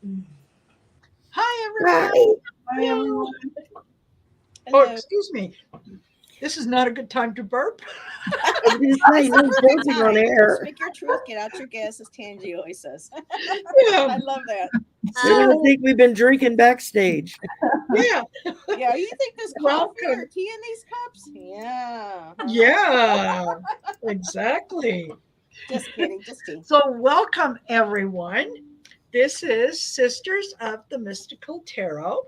Hi, everyone. Hi. Hi, everyone. Oh, Hello. excuse me. This is not a good time to burp. I was going to say, no Perfect burping on time. air. Speak your truth, get out your gas, as Tangi always says. Yeah. I love that. They're going to So, think we've been drinking backstage. yeah. Yeah, you think there's coffee Welcome. or tea in these cups? Yeah. Yeah, exactly. Just kidding, just tea. So, welcome, everyone. This is Sisters of the Mystical Tarot.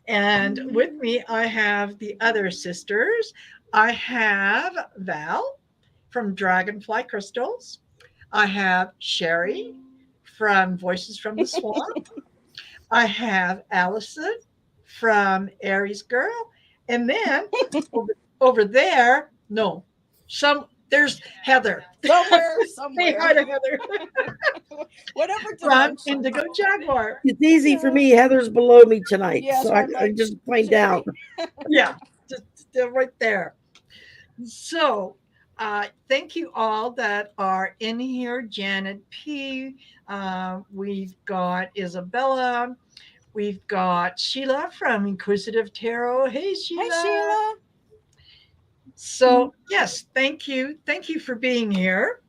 And with me, I have the other sisters. I have Val from Dragonfly Crystals. I have Sherry from Voices from the Swamp. I have Allison from Aries Girl. And then over there, no, there's Heather. Somewhere, Say somewhere. hi to Heather Whatever from dimension. Indigo Jaguar. It's easy for me. Heather's below me tonight, Yeah, so so I, I'm I like, just point Sherry. down. Yeah, just they're right there. So, thank you all that are in here. Janet P. We've got Isabella. We've got Sheila from Inquisitive Tarot. Hey, Hey, Sheila. Sheila. So, yes, thank you. Thank you for being here.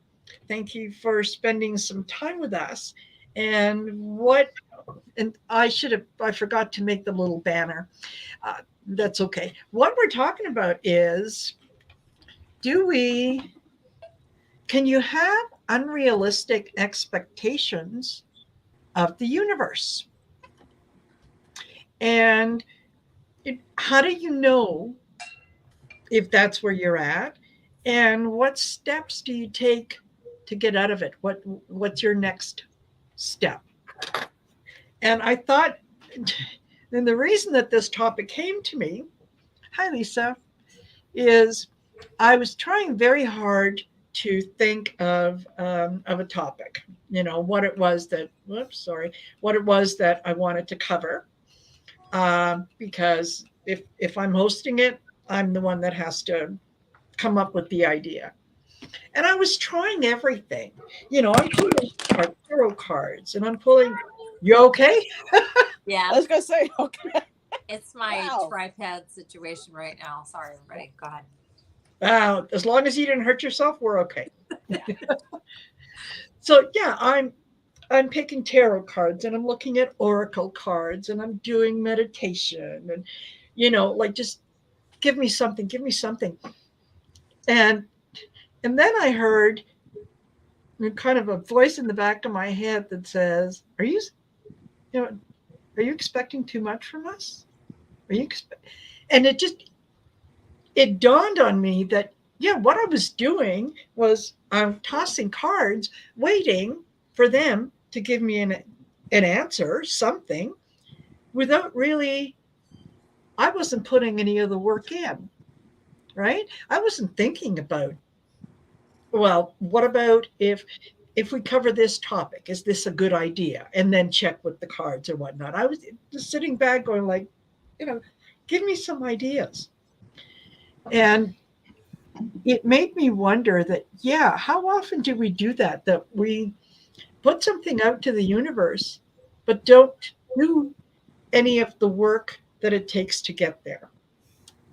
Thank you for spending some time with us. And I forgot to make the little banner. That's okay. What we're talking about is do we, can you have unrealistic expectations of the universe? And how do you know if that's where you're at? And what steps do you take to get out of it? What's your next step? And I thought, and the reason that this topic came to me, hi Lisa, is I was trying very hard to think of a topic. What it was that. Whoops, sorry. What it was that I wanted to cover, because if I'm hosting it, I'm the one that has to come up with the idea. And I was trying everything. I'm pulling tarot cards, and I'm pulling. You okay? Yeah, I was going to say, okay. it's my Wow. tripod situation right now. Sorry, everybody. Go ahead. As long as you didn't hurt yourself, we're okay. So yeah, I'm picking tarot cards and I'm looking at oracle cards and I'm doing meditation and like just give me something. And and then I heard kind of a voice in the back of my head that says, you know are you expecting too much from us? Are you and it dawned on me that yeah, what I was doing was I'm tossing cards, waiting for them to give me an answer, something, without really. I wasn't putting any of the work in, right? I wasn't thinking about, well, what about if we cover this topic? Is this a good idea? And then check with the cards or whatnot. I was just sitting back going like, you know, give me some ideas. And it made me wonder that, yeah, how often do we do that? That we put something out to the universe, but don't do any of the work that it takes to get there.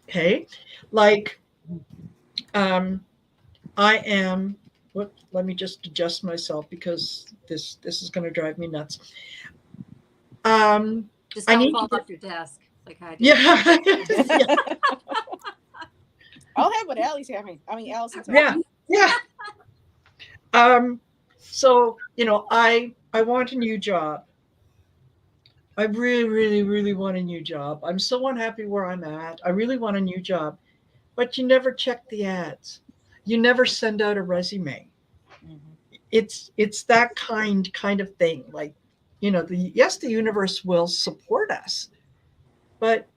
Okay. Like, um, I am, let me just adjust myself because this is going to drive me nuts. Just I don't need fall to, off your desk like I did. yeah, yeah, I'll have what Allie's having. I mean, Allison's yeah, having. yeah. So I want a new job. I really, really, really want a new job. I'm so unhappy where I'm at. I really want a new job, but you never check the ads. You never send out a resume. Mm-hmm. It's that kind of thing. Like, the universe will support us, but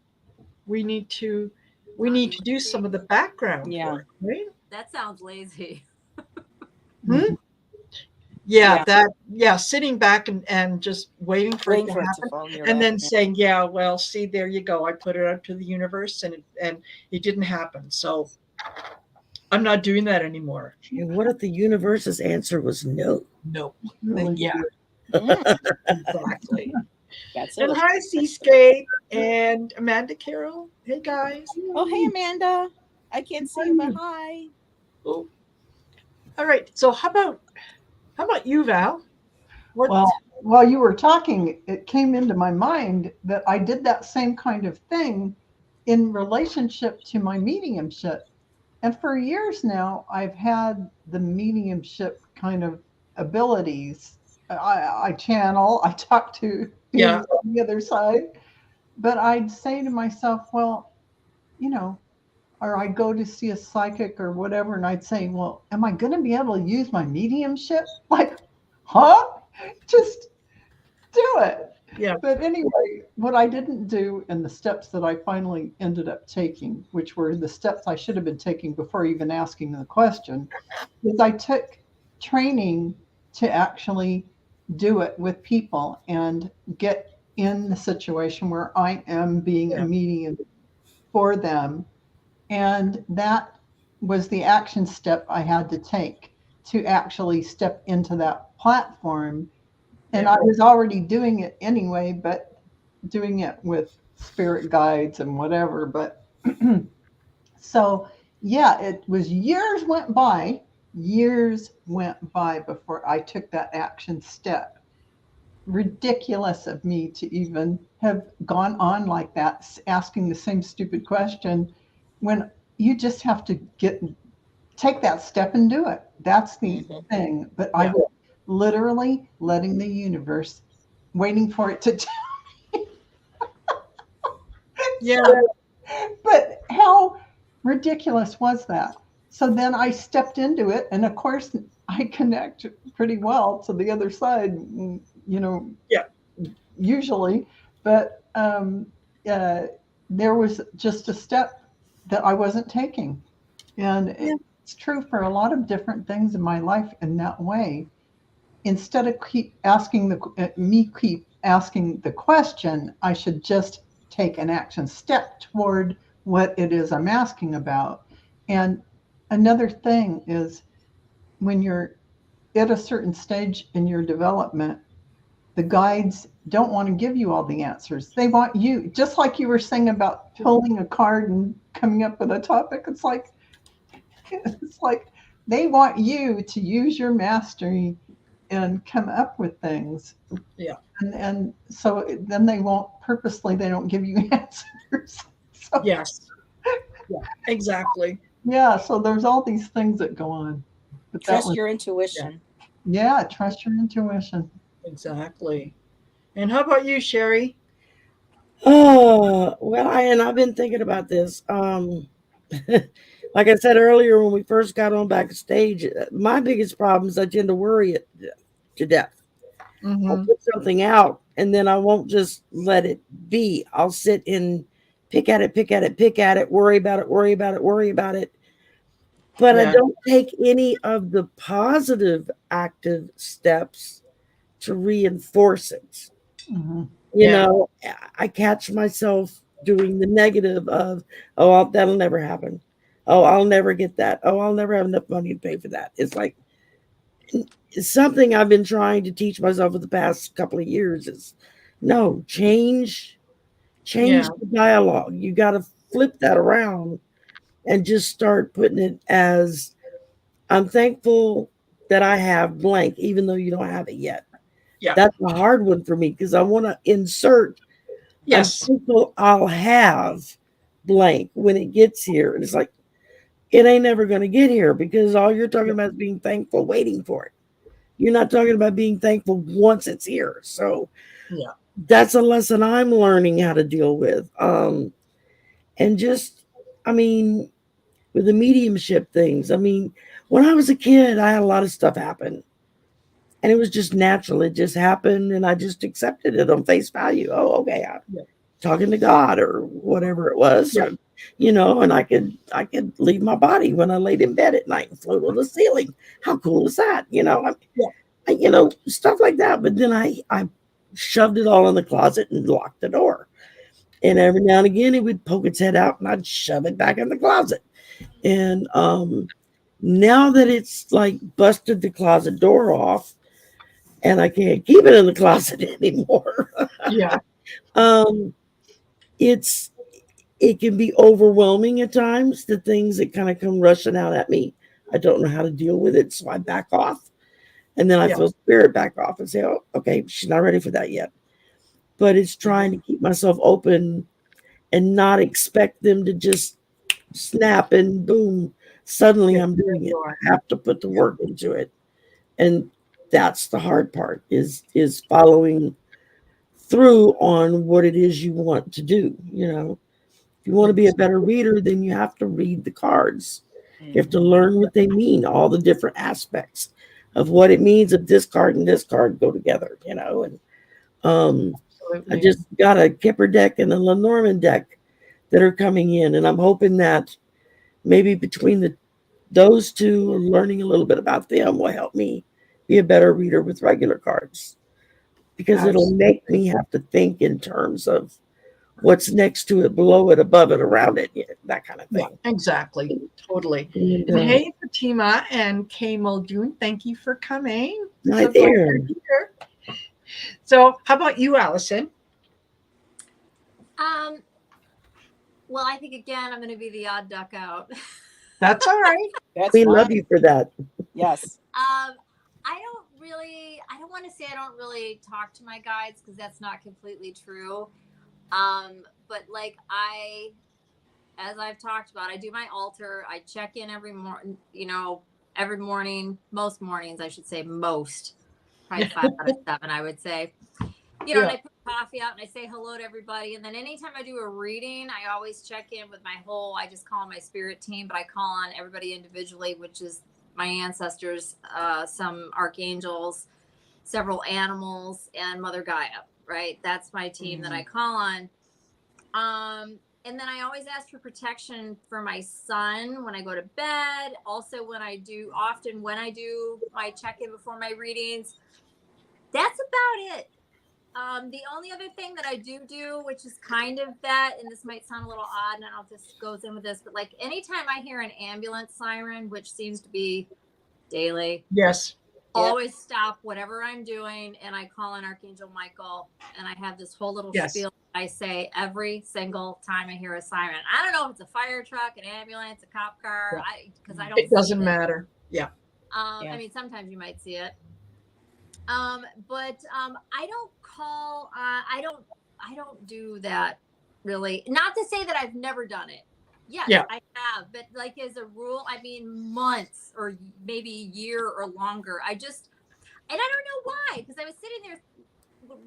we need to we Not need to do lazy. some of the background Yeah. work, right? That sounds lazy. Hmm? Yeah, Yeah. sitting back and just waiting for it Waiting to for it to happen, fall in your and lap. then saying, yeah, well, see, there you go. I put it out to the universe, and it didn't happen. So I'm not doing that anymore. And what if the universe's answer was no? No. Oh, Yeah, Mm. exactly. That's And it. hi, Seascape and Amanda Carroll. Hey, guys. Oh, hey, Amanda. I can't see you, but hi. Oh. All right. So how about you, Val? What? Well, while you were talking, it came into my mind that I did that same kind of thing in relationship to my mediumship. And for years now, I've had the mediumship kind of abilities. I channel, I talk to Yeah. beings on the other side, but I'd say to myself, well, you know, or I'd go to see a psychic or whatever, and I'd say, well, am I going to be able to use my mediumship? Like, huh? Just do it. Yeah. But anyway, what I didn't do and the steps that I finally ended up taking, which were the steps I should have been taking before even asking the question, is I took training to actually do it with people and get in the situation where I am being a Yeah. medium for them. And that was the action step I had to take to actually step into that platform. And I was already doing it anyway, but doing it with spirit guides and whatever. But so, yeah, it was years went by before I took that action step. Ridiculous of me to even have gone on like that, asking the same stupid question when you just have to take that step and do it. That's the thing. But I was literally letting the universe, waiting for it to. Yeah. But how ridiculous was that? So then I stepped into it, and of course, I connect pretty well to the other side, Yeah. usually. But there was just a step that I wasn't taking. And it's true for a lot of different things in my life in that way. Instead of keep asking the question, I should just take an action step toward what it is I'm asking about. And another thing is when you're at a certain stage in your development, the guides don't want to give you all the answers. They want you, just like you were saying about pulling a card and coming up with a topic. It's like they want you to use your mastery and come up with things. Yeah. And so then they don't give you answers. So, Yes. Yeah. Exactly. yeah, so there's all these things that go on. But Trust your intuition. trust your intuition. Exactly. And how about you, Sherry? Oh, well, I've been thinking about this. Like I said earlier, when we first got on backstage, my biggest problem is I tend to worry it to death. I'll Mm-hmm. put something out and then I won't just let it be. I'll sit and pick at it, worry about it. But I Yeah. don't take any of the positive active steps to reinforce it. Mhm. You Yeah. know, I catch myself doing the negative of, oh, that'll never happen. Oh, I'll never get that. Oh, I'll never have enough money to pay for that. It's like it's something I've been trying to teach myself for the past couple of years is no, change Yeah. the dialogue. You got to flip that around and just start putting it as I'm thankful that I have blank, even though you don't have it yet. Yeah. That's a hard one for me because I want to insert I'm Yes. thankful I'll have blank when it gets here. And it's like, it ain't never going to get here because all you're talking about is being thankful, waiting for it. You're not talking about being thankful once it's here. So Yeah. that's a lesson I'm learning how to deal with. And just, I mean, with the mediumship things, I mean, when I was a kid, I had a lot of stuff happen. And it was just natural. It just happened, and I just accepted it on face value. Oh, okay, I'm talking to God or whatever it was, Yeah. or, and I could leave my body when I laid in bed at night and float on the ceiling. How cool is that? Stuff like that. But then I shoved it all in the closet and locked the door. And every now and again, it would poke its head out, and I'd shove it back in the closet. And now that it's like busted the closet door off. and I can't keep it in the closet anymore. Yeah. um, it's it can be overwhelming at times. The things that kind of come rushing out at me, I don't know how to deal with it, so I back off, and then I Yeah. feel spirit back off and say, "Oh, okay, she's not ready for that yet." But it's trying to keep myself open and not expect them to just snap and boom, suddenly Yeah. I'm doing it. You are. I have to put the work into it. And that's the hard part is following through on what it is you want to do. If you want to be a better reader, then you have to read the cards. You have to learn what they mean, all the different aspects of what it means if this card and this card go together, and I Absolutely. just got a Kipper deck and a Lenormand deck that are coming in, and I'm hoping that maybe between those two, learning a little bit about them will help me be a better reader with regular cards, because it'll make Absolutely. me have to think in terms of what's next to it, below it, above it, around it, that kind of Yeah, thing. exactly. Totally. And, And hey, Fatima and Kay Muldoon, thank you for coming. right So glad there. you're here. So, how about you, Allison? Well, I think again, I'm going to be the odd duck out. That's all right. That's We fine. love you for that. Yes. I don't want to say I don't really talk to my guides, because that's not completely true. But like as I've talked about, I do my altar. I check in every morning, every morning, most mornings, I should say, probably 5 out of 7, I would say. And I put coffee out and I say hello to everybody. And then anytime I do a reading, I always check in with I just call my spirit team, but I call on everybody individually, which is my ancestors, some archangels, several animals, and Mother Gaia, right? That's my team that I call on. And then I always ask for protection for my son when I go to bed. Also, when I do my check-in before my readings. That's about it. The only other thing that I do, which is kind of that, and this might sound a little odd, and I don't know if this goes in with this, but like anytime I hear an ambulance siren, which seems to be daily, Yes. always stop whatever I'm doing and I call on Archangel Michael, and I have this whole little spiel I say every single time I hear a siren. I don't know if it's a fire truck, an ambulance, a cop car, because I don't. It doesn't matter. Yeah. I mean, sometimes you might see it. But I don't call. I don't do that really. Not to say that I've never done it. Yes, I have, but like as a rule, I mean months or maybe a year or longer. And I don't know why, because I was sitting there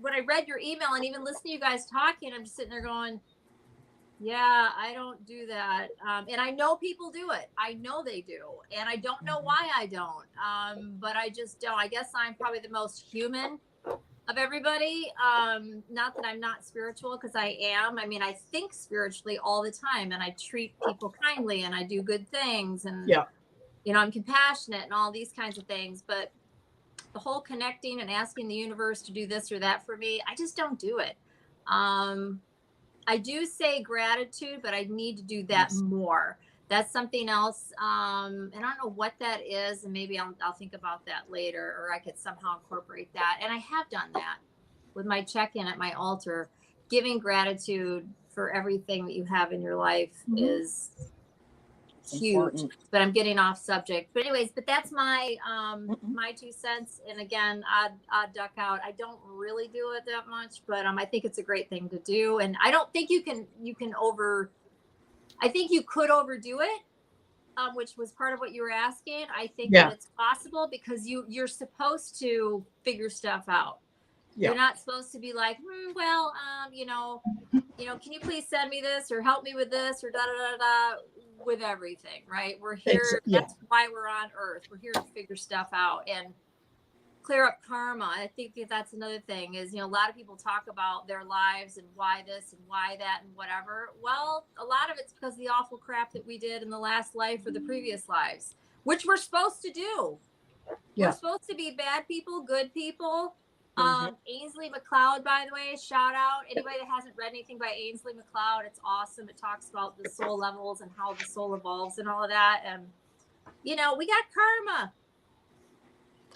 when I read your email and even listening to you guys talking, I'm just sitting there going, yeah, I don't do that. And I know people do it. I know they do. And I don't know why I don't. But I just don't. I guess I'm probably the most human of everybody. Not that I'm not spiritual, because I am. I mean, I think spiritually all the time, and I treat people kindly, and I do good things, and I'm compassionate and all these kinds of things. But the whole connecting and asking the universe to do this or that for me, I just don't do it. I do say gratitude, but I need to do that more. That's something else. And I don't know what that is. And maybe I'll think about that later, or I could somehow incorporate that. And I have done that with my check-in at my altar. Giving gratitude for everything that you have in your life is huge. Important. But I'm getting off subject. But anyways, that's my my 2 cents. And again, I'd duck out. I don't really do it that much, but I think it's a great thing to do. And I don't think you can I think you could overdo it, which was part of what you were asking. I think that it's possible, because you're supposed to figure stuff out. You're not supposed to be like, well, can you please send me this or help me with this or da da da da with everything, right? We're here. That's why we're on Earth. We're here to figure stuff out and clear up karma. I think that's another thing is, a lot of people talk about their lives and why this and why that and whatever. Well, a lot of it's because of the awful crap that we did in the last life or the previous lives, which we're supposed to do. We're supposed to be bad people, good people. Ainsley MacLeod, by the way, shout out. Anybody that hasn't read anything by Ainsley MacLeod, it's awesome. It talks about the soul levels and how the soul evolves and all of that. And, we got karma.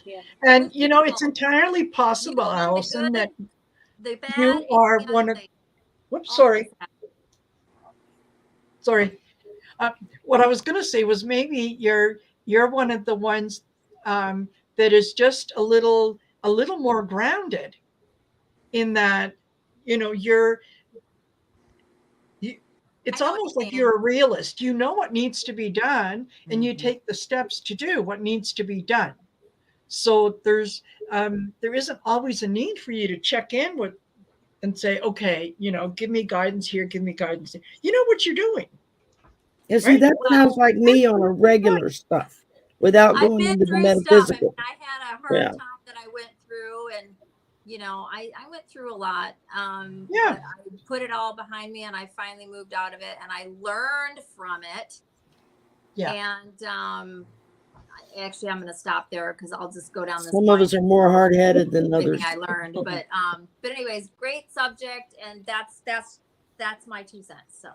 Yeah. And it's entirely You possible, want the Allison, that good, the bad, you and are the one of. ugly. Whoops, All this sorry. What I was going to say was maybe you're one of the ones that is just a little more grounded in that you're you, I it's know what almost you're like saying. you're a realist. You know what needs to be done, and you Mhm. take the steps to do what needs to be done. So there isn't always a need for you to check in with and say, okay, give me guidance here, give me guidance there. You know what you're doing, And see, right? that sounds like me on a regular stuff without I've going been into the through stuff. I mean, metaphysical. I had a hard Yeah. time that I went through, and I went through a lot. Yeah, But I put it all behind me, and I finally moved out of it, and I learned from it. yeah, And actually, I'm going to stop there because I'll just go down this Some of blind us are more hard headed than everything others. I learned. But anyways, great subject, and that's my 2 cents. So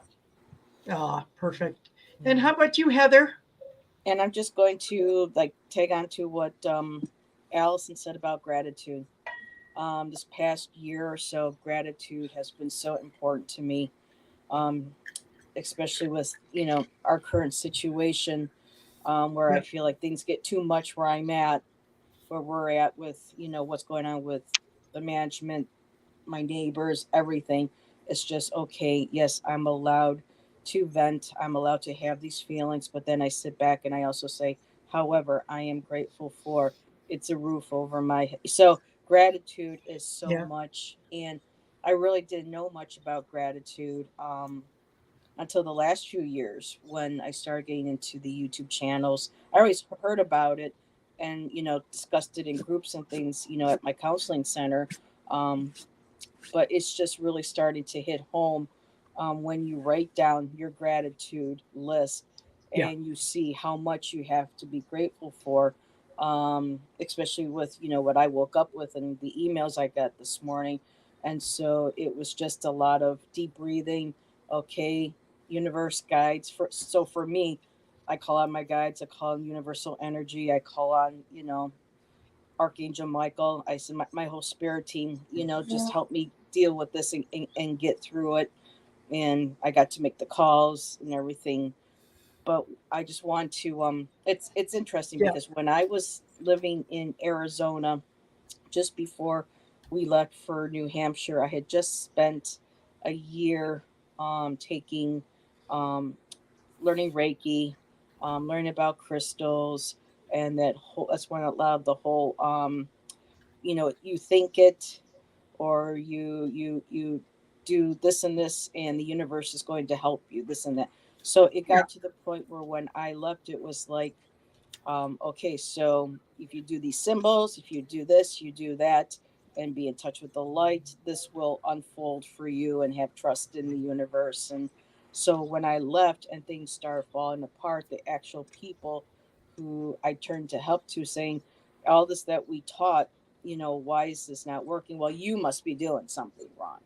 perfect. And how about you, Heather? And I'm just going to like tag on to what Allison said about gratitude. This past year or so, gratitude has been so important to me, um, especially with our current situation, where I Yeah, feel like things get too much where I'm at, where we're at with what's going on with the management, my neighbors, everything. It's just okay. Yes, I'm allowed to vent. I'm allowed to have these feelings, but then I sit back and I also say, however, I am grateful for it's a roof over my head. So gratitude is so yeah, much, and I really didn't know much about gratitude until the last few years when I started getting into the YouTube channels. I always heard about it and discussed it in groups and things at my counseling center. Um, but it's just really starting to hit home when you write down your gratitude list yeah, and you see how much you have to be grateful for, especially with what I woke up with and the emails I got this morning. And so it was just a lot of deep breathing. Okay, universe guides. For me, I call on my guides. I call on universal energy. I call on Archangel Michael. I said, my whole spirit team, just help me deal with this and get through it. And I got to make the calls and everything. But I just want to, it's interesting yeah, because when I was living in Arizona, just before we left for New Hampshire, I had just spent a year taking, um, learning Reiki, learning about crystals, and that's when it allowed the whole you think it or you do this and this and the universe is going to help you this and that. So it yeah, got to the point where when I left it was like, okay, so if you do these symbols, if you do this, you do that, and be in touch with the light, this will unfold for you and have trust in the universe. And so when I left and things started falling apart, the actual people who I turned to help to saying, all this that we taught, why is this not working? Well, you must be doing something wrong.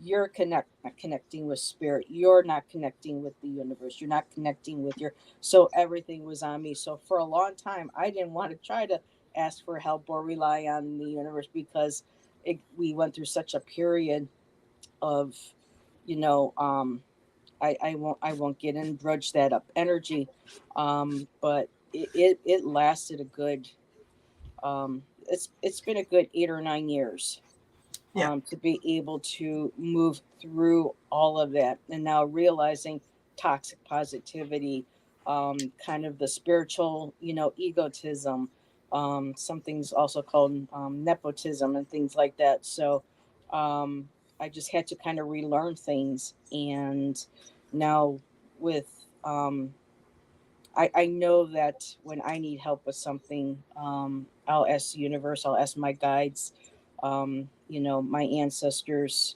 You're not connecting with spirit. You're not connecting with the universe. You're not connecting with your so everything was on me. So for a long time, I didn't want to try to ask for help or rely on the universe because we went through such a period of, you know, I won't get in grudge that up energy, but it lasted a good it's been a good 8 or 9 years yeah, to be able to move through all of that. And now realizing toxic positivity, kind of the spiritual, egotism, some things also called nepotism and things like that. So I just had to kind of relearn things. And now with, I know that when I need help with something, I'll ask the universe, I'll ask my guides, my ancestors,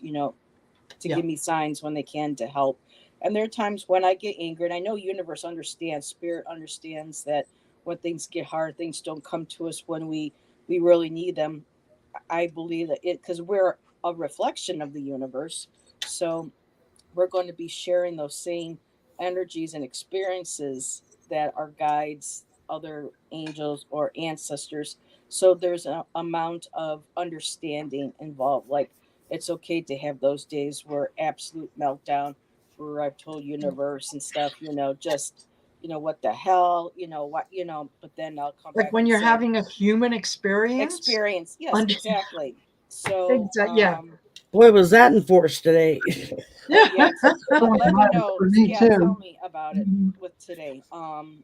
to yeah, give me signs when they can to help. And there are times when I get angry, and I know universe understands, spirit understands that when things get hard, things don't come to us when we really need them. I believe that it because we're a reflection of the universe. So we're going to be sharing those same energies and experiences that our guides, other angels, or ancestors So there's an amount of understanding involved. Like, it's okay to have those days where absolute meltdown, where I've told universe and stuff, just, what the hell, but then I'll come Like back when and you're say, having a human experience. experience. Yes, Und- exactly. So, Yeah. Boy, was that enforced today. oh yeah, Oh, let me right, know. for me Yeah, too. tell me about it Mhm. with today.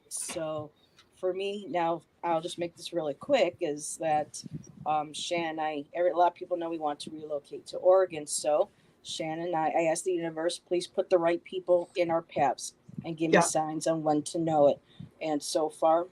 So for me now, I'll just make this really quick. Is that Shan and a lot of people know we want to relocate to Oregon. So Shan and I asked the universe, please put the right people in our paths and give me Yeah. signs on when to know it. And so far,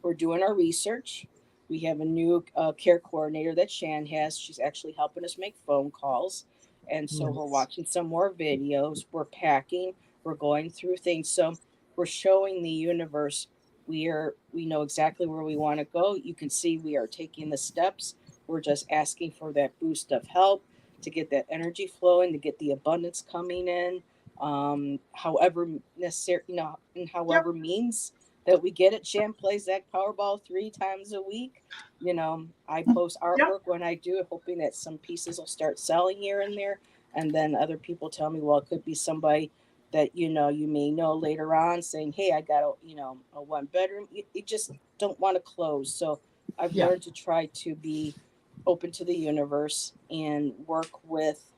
we're doing our research. We have a new care coordinator that Shan has. She's actually helping us make phone calls. And so we're Nice. watching some more videos. We're packing. We're going through things. So we're showing the universe we know exactly where we want to go. You can see we are taking the steps. We're just asking for that boost of help to get that energy flowing, to get the abundance coming in. However necessary, in Yep. however means that we get it. Shan plays that Powerball 3 times a week. I post Yep. artwork when I do it, hoping that some pieces will start selling here and there. And then other people tell me, well, it could be somebody that you may know later on saying, hey, I got a 1 bedroom. You just don't want to close. So I've Yeah. learned to try to be open to the universe and work with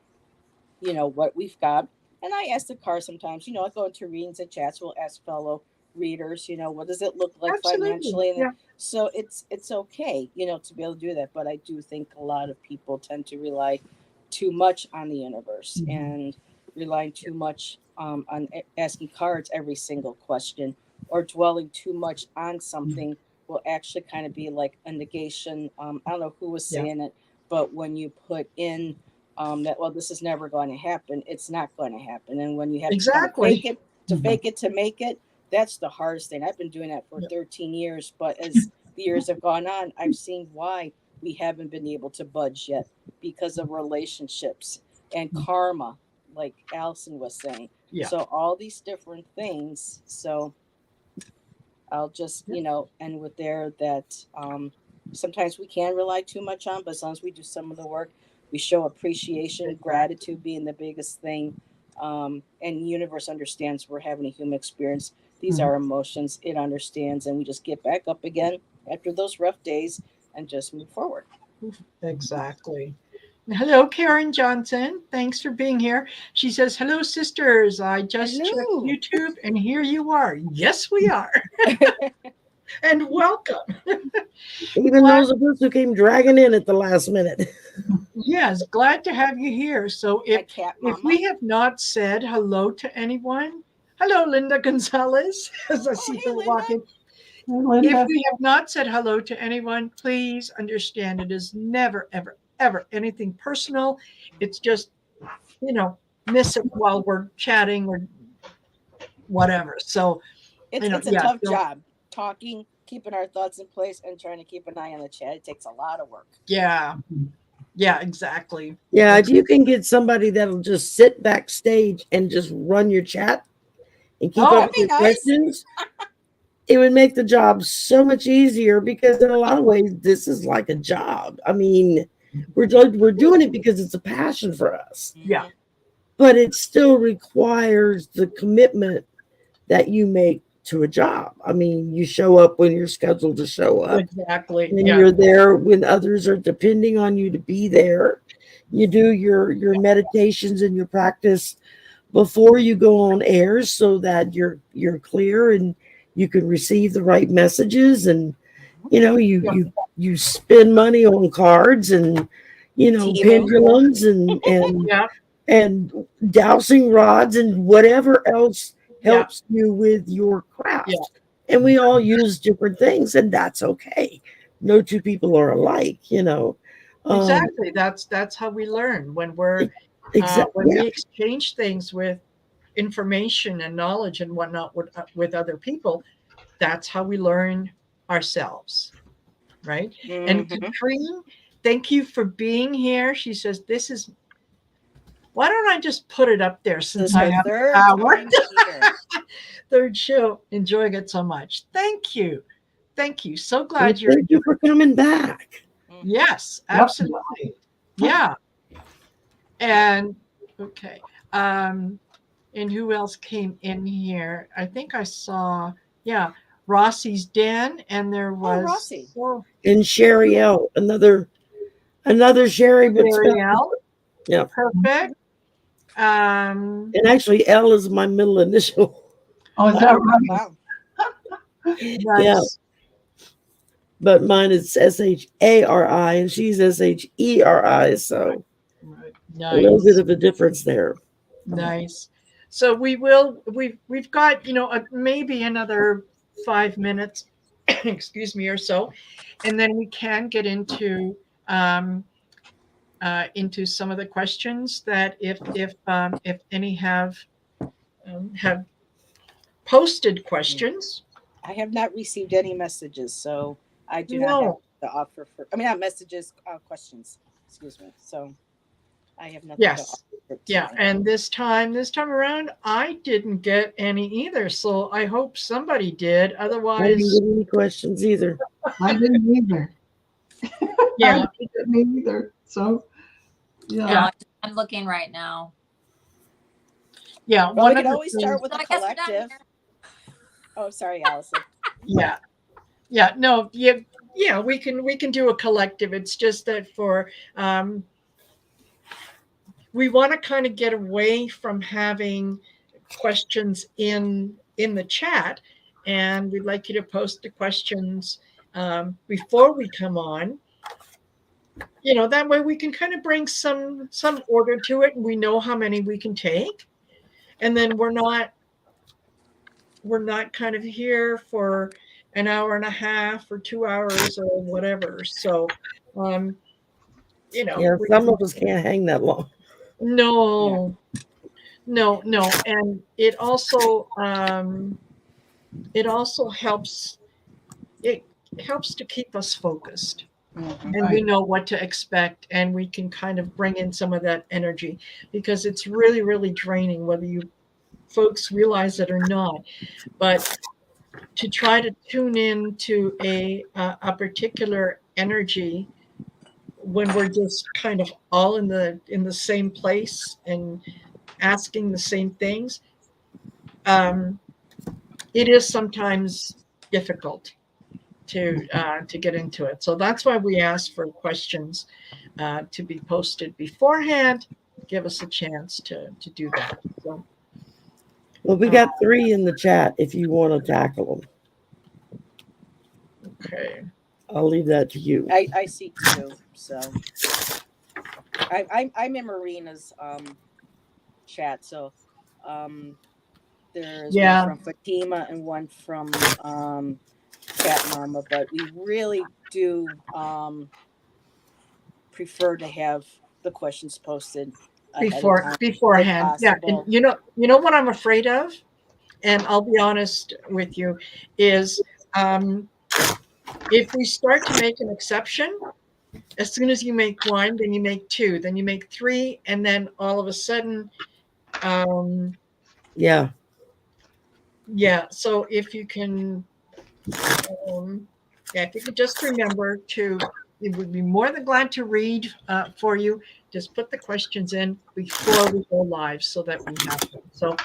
what we've got. And I ask the car sometimes, I go into readings and chats, we'll ask fellow readers, what does it look like Absolutely. financially? And Yeah. so it's okay, to be able to do that. But I do think a lot of people tend to rely too much on the universe Mhm. and relying too much on asking cards every single question, or dwelling too much on something will actually kind of be like a negation. I don't know who was Yeah. saying it, but when you put in that, well, this is never going to happen, it's not going to happen. And when you have to kind of Exactly. fake it to make it, that's the hardest thing. I've been doing that for Yeah. 13 years, but as the years have gone on, I've seen why we haven't been able to budge yet, because of relationships and karma, like Allison was saying. Yeah. So all these different things. So I'll just, Yeah. end with there that sometimes we can rely too much on, but as long as we do some of the work, we show appreciation, Exactly. gratitude being the biggest thing. And the universe understands we're having a human experience. These are emotions, it understands, and we just get back up again after those rough days and just move forward. Exactly. Hello, Karen Johnson. Thanks for being here. She says, hello, sisters. I just checked Hello. YouTube and here you are. Yes, we are. And welcome. Even Glad, those of us who came dragging in at the last minute. yes, glad to have you here. So My cat if mama. we have not said hello to anyone, hello, Linda Gonzalez, as I Oh, see hey, her Linda. walking. Hey, If Linda. we have not said hello to anyone, please understand it is never, ever, ever anything personal. It's just, miss it while we're chatting or whatever. So, It's a yeah, tough don't, job talking, keeping our thoughts in place, and trying to keep an eye on the chat. It takes a lot of work. yeah, yeah, exactly. Yeah, if you can get somebody that'll just sit backstage and just run your chat and keep up Oh, That'd with be your nice. questions, it would make the job so much easier, because in a lot of ways this is like a job. I mean, we're doing it because it's a passion for us, yeah, Mhm. but it still requires the commitment that you make to a job. I mean, you show up when you're scheduled to show up, exactly. and Yeah, you're there when others are depending on you to be there. You do your meditations and your practice before you go on air, so that you're clear and you can receive the right messages. And yeah, you spend money on cards and Timu. pendulums and yeah, and dowsing rods and whatever else yeah, helps you with your yeah. craft. And we all use different things, and that's okay. No two people are alike. um Exactly. That's how we learn when yeah, we exchange things with information and knowledge and whatnot with other people. That's how we learn ourselves, right? And Mhm. Katrine, thank you for being here. She says, this is, why don't I just put it up there This since is I her have third the power? time here. Third show, enjoying it so much. Thank you. Thank you. So And glad you're thank you for coming back. Yes, Yep. absolutely. Yeah. And okay. And who else came in here? I think I saw, yeah, Rossi's Den, and there was Rossi. And Sherry L, another Sherry, but Ariel. yeah. Perfect. And actually L is my middle initial. Oh, is that right? Wow. Yeah. Nice. But mine is SHARI and she's SHERI, so a little bit Nice. of a difference there. Nice. So we've got, maybe another 5 minutes, excuse me, or so, and then we can get into some of the questions that if any have posted questions. I have not received any messages, so I do not have No. to offer for. I mean, not messages, questions. Excuse me. So I have nothing to Yes. offer. Yeah, and this time around, I didn't get any either. So I hope somebody did. I Otherwise, didn't get any questions either. I didn't either. yeah, I didn't either. So, yeah. Yeah. I'm looking right now. yeah. Well, we One can of the always start with So a I guess we're done collective. here. Oh, sorry, Allison. yeah, yeah. No, yeah. We can do a collective. It's just that we want to kind of get away from having questions in the chat, and we'd like you to post the questions before we come on. That way we can kind of bring some order to it, and we know how many we can take, and then we're not kind of here for an hour and a half or 2 hours or whatever. So Yeah, some of us can't hang that long. no, and it also helps to keep us focused, Mhm. and we know what to expect, and we can kind of bring in some of that energy, because it's really, really draining, whether you folks realize it or not. But to try to tune in to a particular energy when we're just kind of all in the same place and asking the same things, it is sometimes difficult to get into it. So that's why we ask for questions to be posted beforehand. Give us a chance to do that. So, Well, we got 3 in the chat if you want to tackle them. okay. I'll leave that to you. I see 2. So I'm in Marina's chat. So there's Yeah. one from Fatima and one from Cat Mama, but we really do prefer to have the questions posted ahead of time, beforehand. if Yeah, and possible. you know what I'm afraid of, and I'll be honest with you, is if we start to make an exception, as soon as you make 1, then you make 2, then you make 3, and then all of a sudden, Yeah. So if you can, if you could just remember to, we would be more than glad to read for you. Just put the questions in before we go live so that we have them. So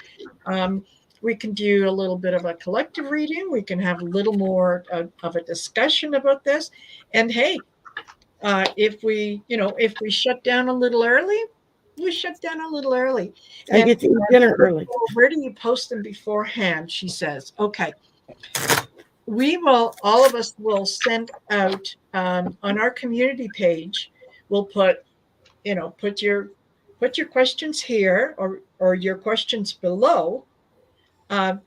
we can do a little bit of a collective reading. We can have a little more of a discussion about this. And hey, if we shut down a little early, we shut down a little early. I get to eat dinner early. Where do you post them beforehand? She says. Okay. All of us will send out on our community page. We'll put your questions here, or your questions below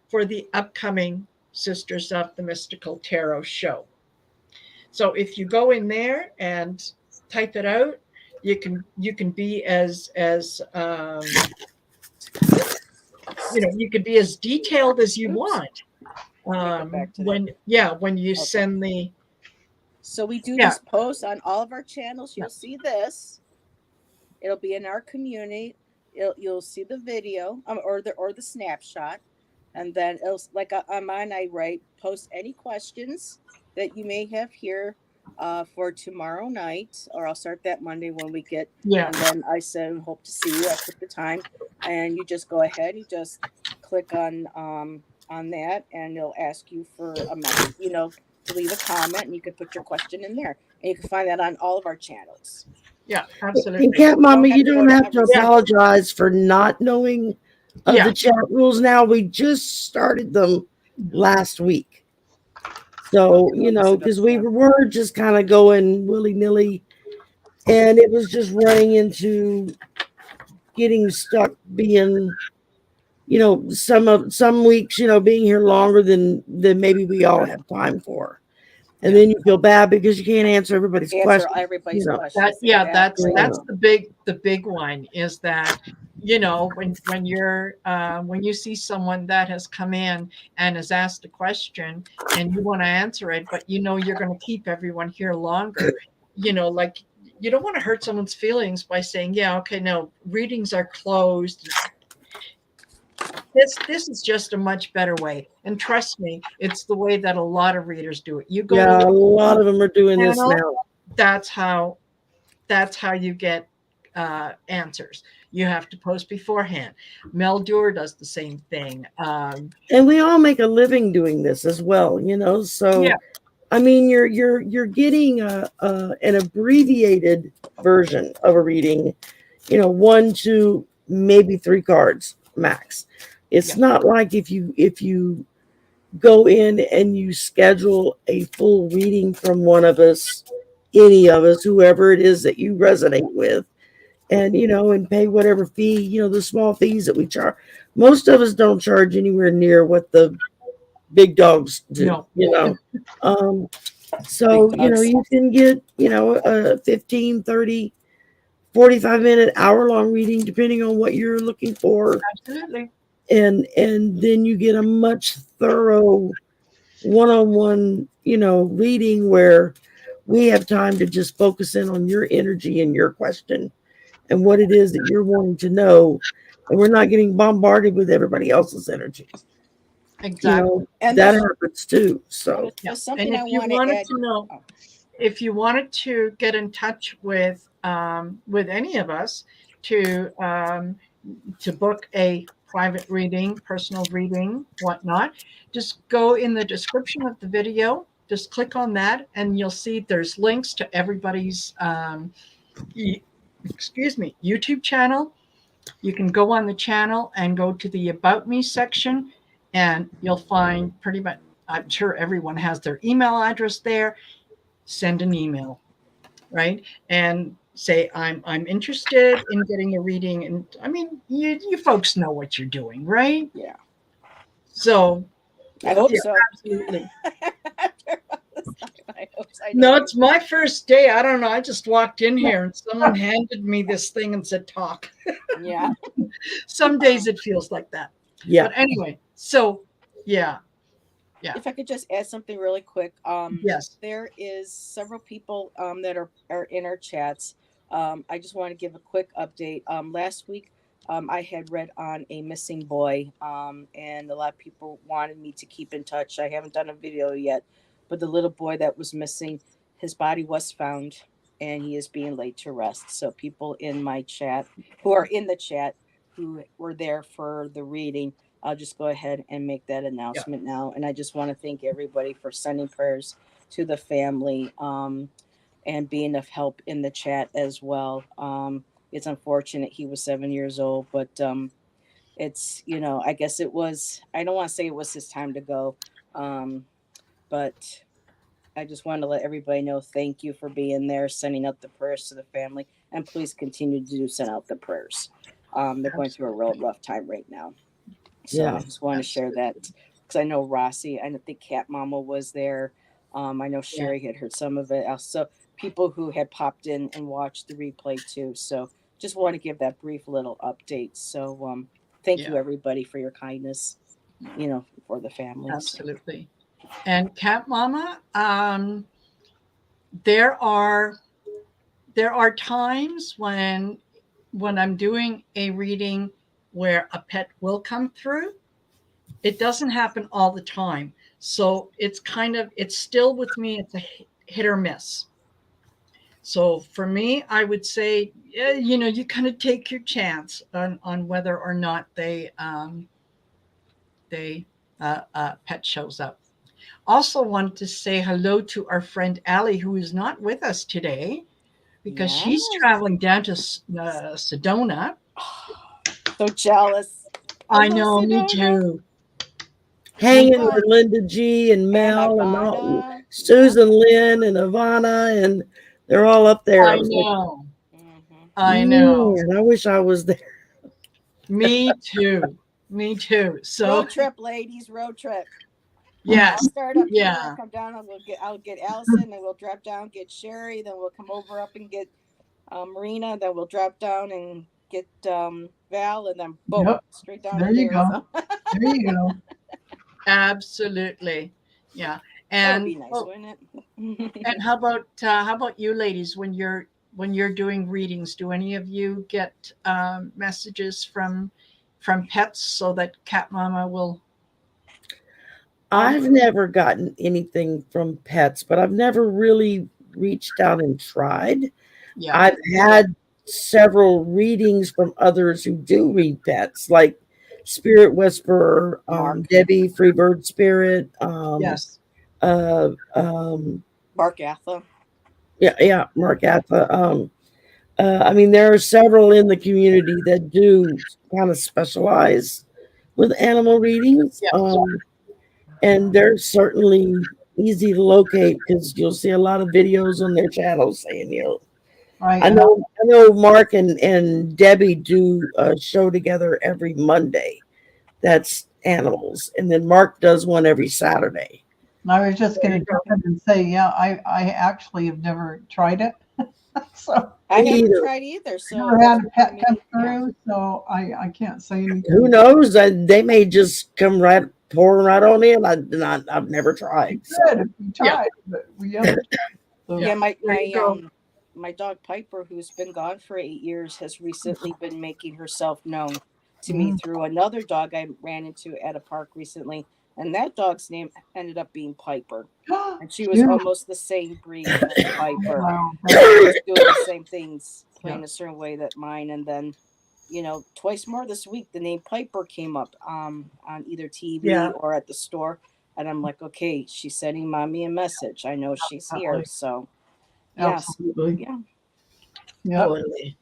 for the upcoming Sisters of the Mystical Tarot show. So if you go in there and type it out, you can be as you could be as detailed as you want. When you send the. So we do these posts on all of our channels. You'll see this. It'll be in our community. You'll see the video or the snapshot, and then it'll, like on mine, I write post any questions, that you may have here for tomorrow night, or I'll start that Monday when we get. Yeah. And then I said, hope to see you. I put the time, and you just go ahead. You just click on that, and it'll ask you for a message, to leave a comment, and you can put your question in there, and you can find that on all of our channels. Yeah, And absolutely. Cat Mama, you don't have to every- apologize for not knowing of the chat rules now. We just started them last week. So, because we were just kind of going willy-nilly, and it was just running into getting stuck being, some weeks, being here longer than maybe we all have time for. And then you feel bad because you can't answer everybody's questions. Everybody's questions. That's the big one is that, when you're when you see someone that has come in and has asked a question and you want to answer it, but you're going to keep everyone here longer, like you don't want to hurt someone's feelings by saying, yeah, okay, no, readings are closed. This is just a much better way, and trust me, it's the way that a lot of readers do it. You go a lot of them are doing this now. That's how you get answers. You have to post beforehand. Mel Dewar does the same thing, and we all make a living doing this as well. So yeah. I mean, you're getting an abbreviated version of a reading. 1, 2, maybe 3 cards max. It's not like if you go in and you schedule a full reading from one of us, any of us, whoever it is that you resonate with, and and pay whatever fee, the small fees that we charge. Most of us don't charge anywhere near what the big dogs do. So you can get a 15, 30, 45-minute, hour-long reading depending on what you're looking for. Absolutely. And then you get a much thorough one-on-one reading where we have time to just focus in on your energy and your question and what it is that you're wanting to know, and we're not getting bombarded with everybody else's energy. Exactly. And that happens too. So something and if you wanted to know, if you wanted to get in touch with any of us to book a private reading, personal reading, whatnot, just go in the description of the video, just click on that, and you'll see there's links to everybody's YouTube channel. You can go on the channel and go to the About Me section, and you'll find pretty much, I'm sure everyone has their email address there. Send an email, right? And say, I'm interested in getting a reading. And I mean, you folks know what you're doing, right? Yeah. So I hope so. Absolutely. No, it's my first day. I don't know. I just walked in here and someone handed me this thing and said, talk. Yeah. Some days it feels like that. Yeah. But anyway, so yeah. If I could just add something really quick. Yes. There is several people that are in our chats. I just want to give a quick update. Last week, I had read on a missing boy, and a lot of people wanted me to keep in touch. I haven't done a video yet, but the little boy that was missing, his body was found, and he is being laid to rest. So people in my chat, who are in the chat, who were there for the reading, I'll just go ahead and make that announcement now. And I just want to thank everybody for sending prayers to the family, and being of help in the chat as well. It's unfortunate he was 7 years old, but it's, I guess it was, I don't want to say it was his time to go, but I just wanted to let everybody know, thank you for being there, sending out the prayers to the family, and please continue to send out the prayers. They're going through a real rough time right now. So I just want to share that, because I know Rossi, I think Cat Mama was there. I know Sherry had heard some of it. Also, people who had popped in and watched the replay too. So just want to give that brief little update. So thank you everybody for your kindness, for the family. Absolutely. And Cat Mama, there are times when I'm doing a reading where a pet will come through. It doesn't happen all the time. So it's still with me. It's a hit or miss. So for me, I would say, yeah, you kind of take your chance on whether or not pet shows up. Also wanted to say hello to our friend Allie, who is not with us today because she's Yes. traveling down to Sedona. So jealous. I Hello, know, me Sedona. too. Hanging with Linda G and Mel and all, Ivana. Susan Lynn and Ivana, and they're all up there. I was know. Mhm. I know. Man, I wish I was there. Me too. Me too. So Road trip, ladies, road trip. yes. I'll start up here. Yeah. I'll come down. I'll get Allison, and we'll drop down, get Sherry. Then we'll come over up and get Marina. Then we'll drop down and get Val, and then boom, Yep. straight down There to you there. go. There you go. Absolutely. Yeah. That would And be nice, wouldn't it? and how about you ladies when you're doing readings? Do any of you get messages from pets so that Cat Mama will? I've never gotten anything from pets, but I've never really reached out and tried. Yeah. I've had several readings from others who do read pets, like Spirit Whisperer, Mark. Debbie, Freebird Spirit, Yes. Mark Atha. Yeah, Mark Atha. I mean, there are several in the community that do kind of specialize with animal readings. Yes. And they're certainly easy to locate because you'll see a lot of videos on their channel saying, Right. I know Mark and Debbie do a show together every Monday. That's animals. And then Mark does one every Saturday. I was just going to jump in and say, yeah, I actually have never tried it. So I haven't Either. tried either. So never had a pet come Yeah. through, so I can't say anything. Who knows? They may just come pouring right on in. I've never tried. So. Good if we tried, but we haven't. So, Yeah, There you go. my dog Piper, who's been gone for 8 years, has recently been making herself known to me through another dog I ran into at a park recently, and that dog's name ended up being Piper, and she was Cute. almost the same breed as Piper. Wow. She was doing the same things, playing Yeah. a certain way that mine, and then twice more this week the name Piper came up on either TV Yeah. or at the store, and I'm like, okay, she's sending mommy a message. I know she's here. So yes. Absolutely. Yeah. Yeah. Totally.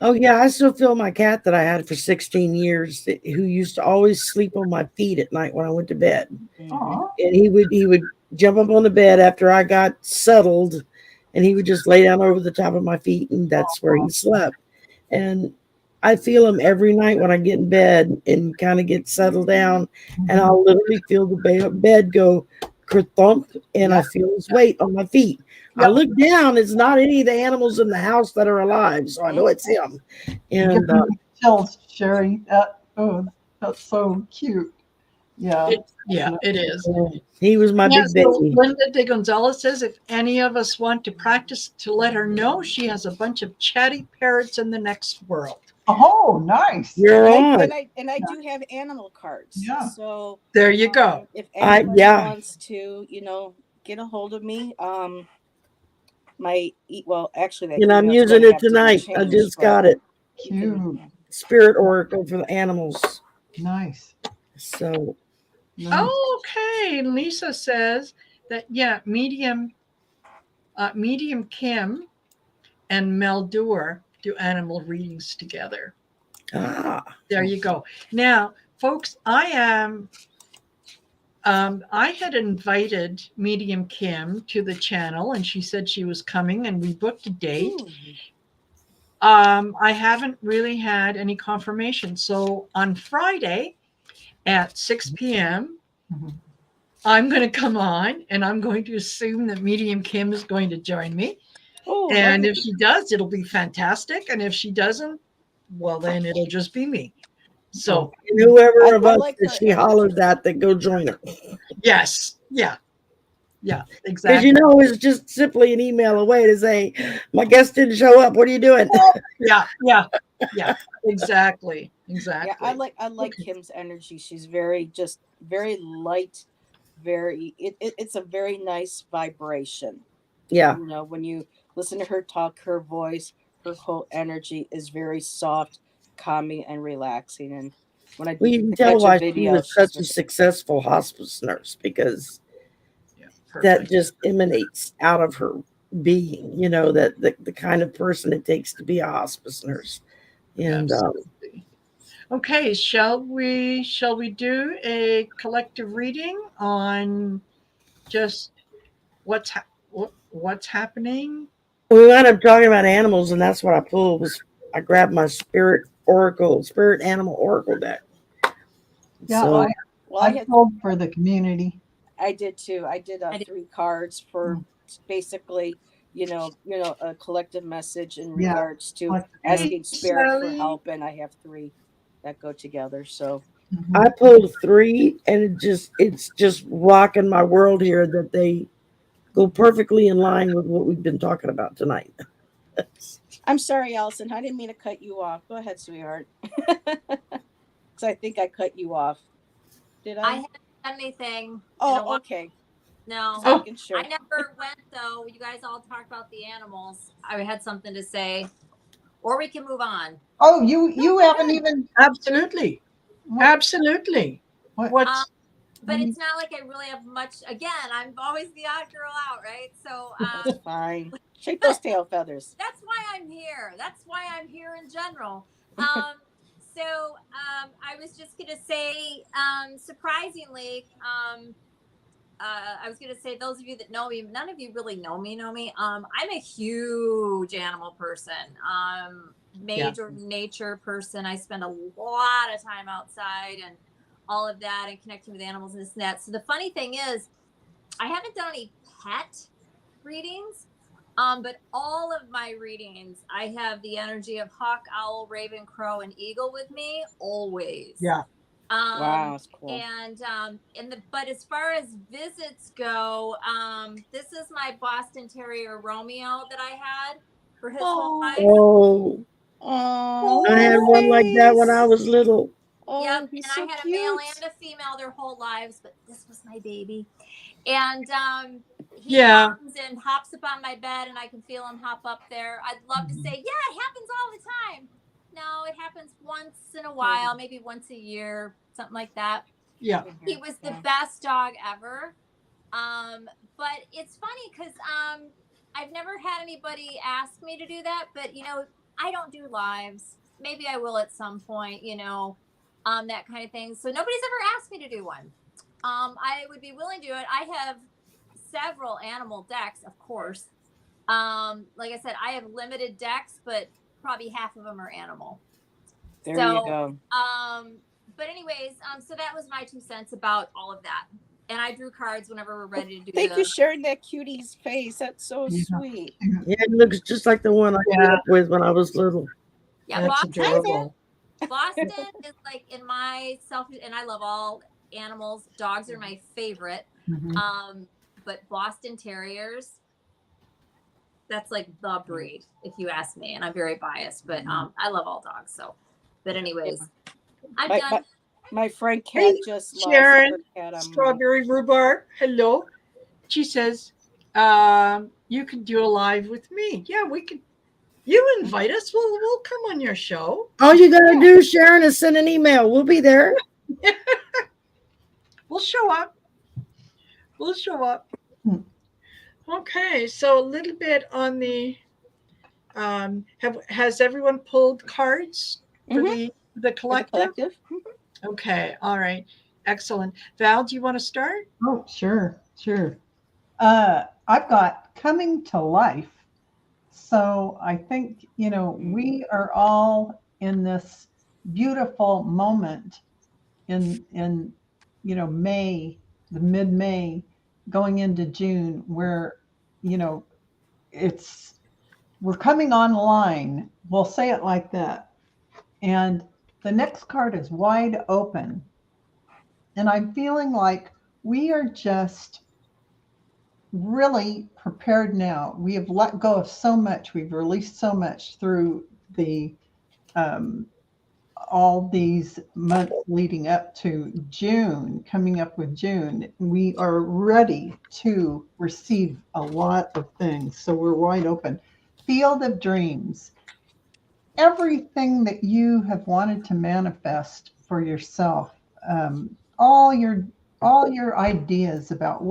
Oh yeah, I still feel my cat that I had for 16 years, who used to always sleep on my feet at night when I went to bed. Mhm. Aw. And he would jump up on the bed after I got settled, and he would just lay down over the top of my feet, and that's where he slept. And I feel him every night when I get in bed and kind of get settled down, and I'll literally feel the bed go kerthump, and I feel his weight on my feet. I Yep. look down; it's not any of the animals in the house that are alive, so I know it's him. And Give me chills, Sherry. That's so cute. Yeah. It is. he was my Yeah, big so baby. Linda de Gonzalez says if any of us want to practice, to let her know she has a bunch of chatty parrots in the next world. Oh, nice. You're on. And I do have animal cards. Yeah. So There you go. if anybody yeah. wants to, get a hold of me, actually, that And I'm email's using gonna it have to be tonight. I changed, just but got it. you can- Cute. Spirit Oracle for the animals. Nice. So Nice. Okay, Lisa says that medium Kim and Mel Dewar do animal readings together. There you go. Now, folks, I had invited Medium Kim to the channel, and she said she was coming, and we booked a date. I haven't really had any confirmation. So on Friday at 6 p.m., I'm going to come on, and I'm going to assume that Medium Kim is going to join me. Oh, And lovely. if she does, it'll be fantastic. And if she doesn't, well, then it'll just be me. So and whoever I of us like that her she energy. hollers at, that go join her. yes, yeah, Because exactly. it's just simply an email away to say, my guest didn't show up. What are you doing? Yeah, exactly. Yeah, I like Okay. Kim's energy. She's very light, it's a very nice vibration. Yeah. You know, when you listen to her talk, her voice, her whole energy is very soft, calming, and relaxing. And when I Well, you can tell catch a why she video, was she's such a very, successful hospice nurse, because Yeah, that perfect. just emanates out of her being, you know, that the kind of person it takes to be a hospice nurse. And Absolutely. Okay, shall we do a collective reading on just what's happening? we wound up talking about animals, and that's what I pulled. Was I grabbed my spirit animal oracle deck. Yeah, So well, I pulled for the community. I did too. I did I did. 3 cards for basically, a collective message in Yeah, regards to like, asking spirit for Sally. help, and I have 3 that go together. So I pulled 3, and it's just rocking my world here that they go perfectly in line with what we've been talking about tonight. I'm sorry, Allison. I didn't mean to cut you off. Go ahead, sweetheart. Because I think I cut you off. Did I I? haven't done anything in a Oh, while. okay. No, Just Oh, making I sure. never went though. You guys all talked about the animals. I had something to say, or we can move on. Oh, no, you go haven't ahead. even Absolutely. what Absolutely. what Um, What's but what do it's you, not like I really have much. Again, I'm always the odd girl out, right? So It's fine. Shake those tail feathers. that's why I'm here. That's why I'm here in general. So I was just gonna say, surprisingly, I was gonna say those of you that know me, none of you really know me. I'm a huge animal person. yeah. Major nature person. I spend a lot of time outside and all of that, and connecting with animals and this and that. So the funny thing is, I haven't done any pet readings. But all of my readings, I have the energy of hawk, owl, raven, crow, and eagle with me always. Yeah. Wow, that's cool. But as far as visits go, this is my Boston Terrier Romeo that I had for his whole Oh, life. Oh, Oh, I had oh, one like that when I nice. was little. Oh, Yep, he's and I so had a male cute. and a female their whole lives, but this was my baby. And he yeah. comes and hops up on my bed, and I can feel him hop up there. I'd love to say, yeah, it happens all the time. No, it happens once in a while, maybe once a year, something like that. Yeah. He was the best dog ever. But it's funny because I've never had anybody ask me to do that, but I don't do lives. Maybe I will at some point, that kind of thing. So nobody's ever asked me to do one. I would be willing to do it. I have several animal decks, of course. Like I said, I have limited decks, but probably half of them are animal. There you So, go. but anyways, so that was my 2 cents about all of that. And I drew cards whenever we're ready to do Thank you sharing that cutie's face. That's so Yeah. sweet. Yeah, it looks just like the one I grew Yeah. up with when I was little. Yeah, That's adorable. Boston is like in my self, and I love all animals. Dogs are my favorite. But Boston Terriers, that's like the breed, if you ask me. And I'm very biased, but I love all dogs. So, but anyways, I'm My, done. my, my friend Kat Hey, just lost Sharon, her cat on mic. Strawberry Rhubarb. Hello. She says, you can do a live with me. Yeah, we can. You invite us, we'll come on your show. All you gotta do, Sharon, is send an email. We'll be there. We'll show up. We'll show up. Hmm. Okay, so a little bit on the has everyone pulled cards for Mhm. the For the collective? collective. Okay, all right. Excellent. Val, do you want to start? Oh, sure. I've got coming to life. So I think, we are all in this beautiful moment in May, the mid-May, going into June, where, you know, it's we're coming online. We'll say it like that. And the next card is wide open. And I'm feeling like we are just really prepared now. We have let go of so much. We've released so much through the all these months leading up to June, coming up with June, we are ready to receive a lot of things. So we're wide open. Field of Dreams. Everything that you have wanted to manifest for yourself, all your ideas about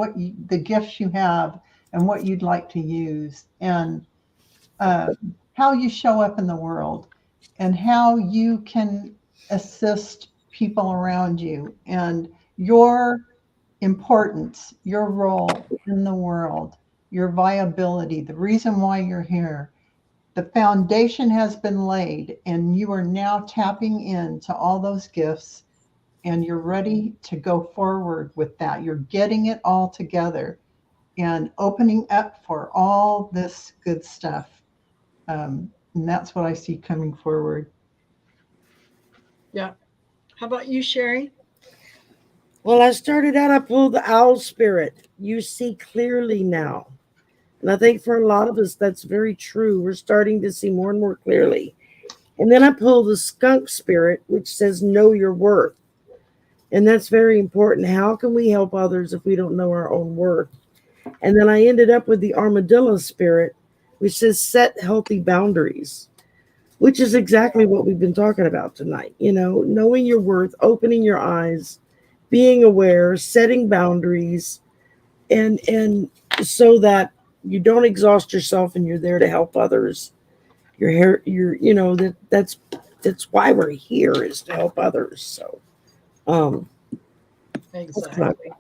the gifts you have and what you'd like to use, and how you show up in the world, and how you can assist people around you, and your importance, your role in the world, your viability, the reason why you're here. The foundation has been laid, and you are now tapping into all those gifts, and you're ready to go forward with that. You're getting it all together and opening up for all this good stuff. And that's what I see coming forward. Yeah. How about you, Sherry? Well, I started out, I pulled the owl spirit. You see clearly now. And I think for a lot of us, that's very true. We're starting to see more and more clearly. And then I pulled the skunk spirit, which says, know your worth. And that's very important. How can we help others if we don't know our own worth? And then I ended up with the armadillo spirit, which says, set healthy boundaries, which is exactly what we've been talking about tonight. You know, knowing your worth, opening your eyes, being aware, setting boundaries, and so that you don't exhaust yourself and you're there to help others. You're here, that's why we're here, is to help others. So Exactly.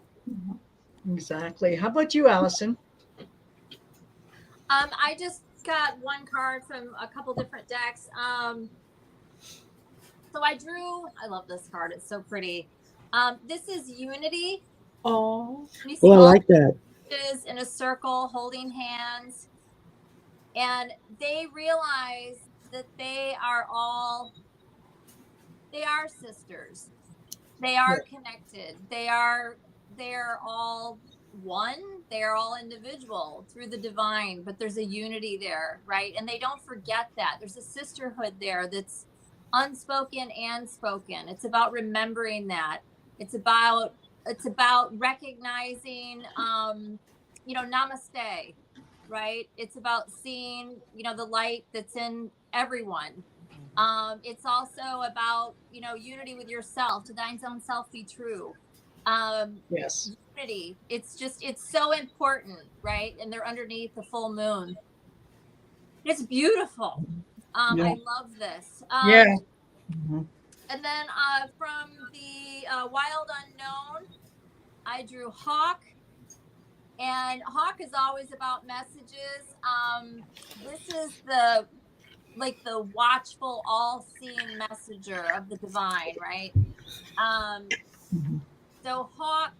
Exactly. How about you, Allison? I just got one card from a couple different decks. So I love this card. It's so pretty. This is Unity. Oh, You see well, I all like that. is in a circle holding hands, and they realize that they are sisters. They are connected. They're all one. They're all individual through the divine, but there's a unity there, right? And they don't forget that. There's a sisterhood there that's unspoken and spoken. It's about remembering that. It's about recognizing namaste, right? It's about seeing, the light that's in everyone. It's also about, unity with yourself, to thine's own self be true. yes. Unity. It's so important, right? And they're underneath the full moon. It's beautiful. Yeah. I love this. Yeah. Mhm. And then from the Wild Unknown, I drew Hawk. And Hawk is always about messages. This is the watchful, all-seeing messenger of the divine, right? Mhm. So Hawk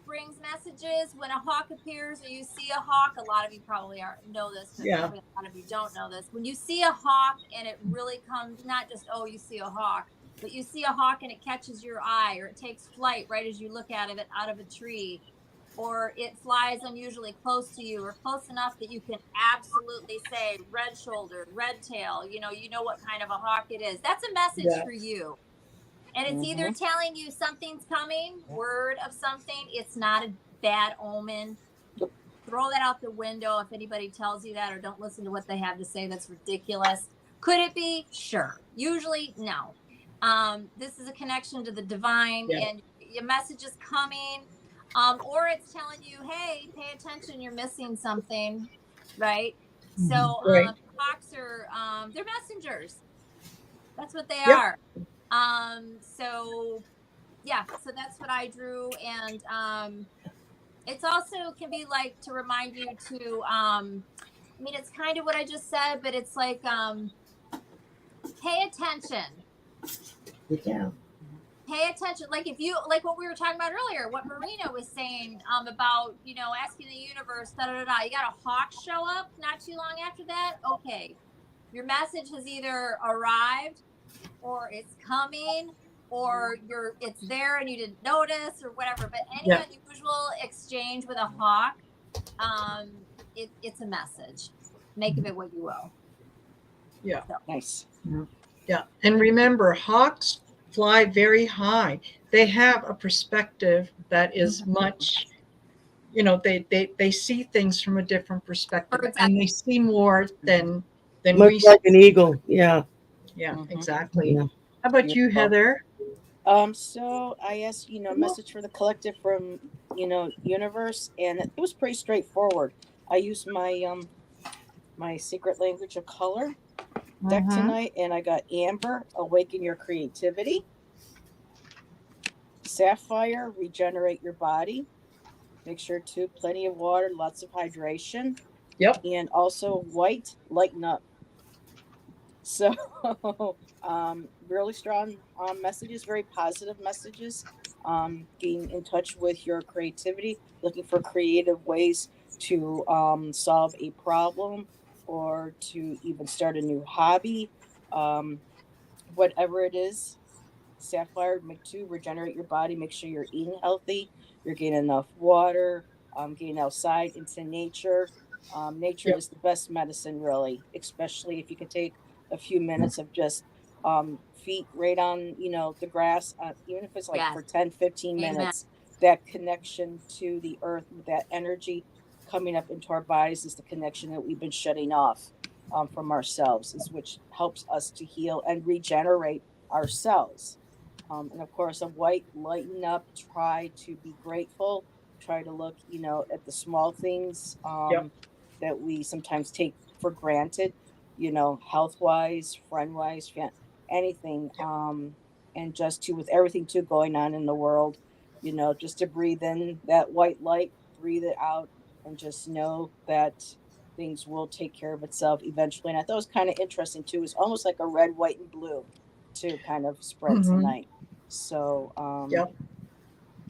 brings messages. When a hawk appears, or you see a hawk, a lot of you probably know this, but Yeah. probably a lot of you don't know this. When you see a hawk and it really comes, not just, oh, you see a hawk, but you see a hawk and it catches your eye, or it takes flight right as you look at it out of a tree, or it flies unusually close to you, or close enough that you can absolutely say red shouldered, red tail, you know what kind of a hawk it is. That's a message Yeah. for you. And it's either telling you something's coming, word of something. It's not a bad omen. Throw that out the window if anybody tells you that, or don't listen to what they have to say. That's ridiculous. Could it be? Sure. Usually, no. This is a connection to the divine, Yeah. and your message is coming. Or it's telling you, hey, pay attention, you're missing something, right? So Right. hawks are they're messengers. That's what they Yep. are. So yeah, so that's what I drew. And it's also can be like to remind you to I mean, it's kind of what I just said, but it's like pay attention. Yeah. Pay attention. Like if you like what we were talking about earlier, what Marina was saying about, asking the universe, da da da da. You got a hawk show up not too long after that. Okay. Your message has either arrived, or it's coming, or it's there and you didn't notice, or whatever. But any Yeah. unusual exchange with a hawk, it's a message. Make of it what you will. Yeah. So. Nice. Yeah. Yeah. And remember, hawks fly very high. They have a perspective that is much, they see things from a different perspective, Birds eye. and they see more than Much we see. like an eagle. Yeah. Yeah, Mhm. exactly. Yeah. How about you, Beautiful. Heather? So I asked, message for the collective from, universe, and it was pretty straightforward. I used my secret language of color deck Mhm. tonight, and I got amber, awaken your creativity; sapphire, regenerate your body. Make sure to plenty of water, lots of hydration, Yep. and also white, lighten up. So, really strong messages, very positive messages. Getting in touch with your creativity, looking for creative ways to solve a problem or to even start a new hobby. Um, Whatever it is, sapphire, make to regenerate your body, make sure you're eating healthy, you're getting enough water, getting outside into nature. Nature Yep. is the best medicine, really, especially if you can take a few minutes of just feet right on, the grass, even if it's like Yes. for 10, 15 Amen. minutes. That connection to the earth, that energy coming up into our bodies is the connection that we've been shutting off from ourselves, is which helps us to heal and regenerate ourselves. And of course, a white, lighten up, try to be grateful, try to look, at the small things Yep. that we sometimes take for granted, health wise, friend wise, anything. Yep. And just to, with everything too going on in the world, just to breathe in that white light, breathe it out, and just know that things will take care of itself eventually. And I thought it was kind of interesting too. It's almost like a red, white, and blue to kind of spread Hmm. tonight. So, Yep.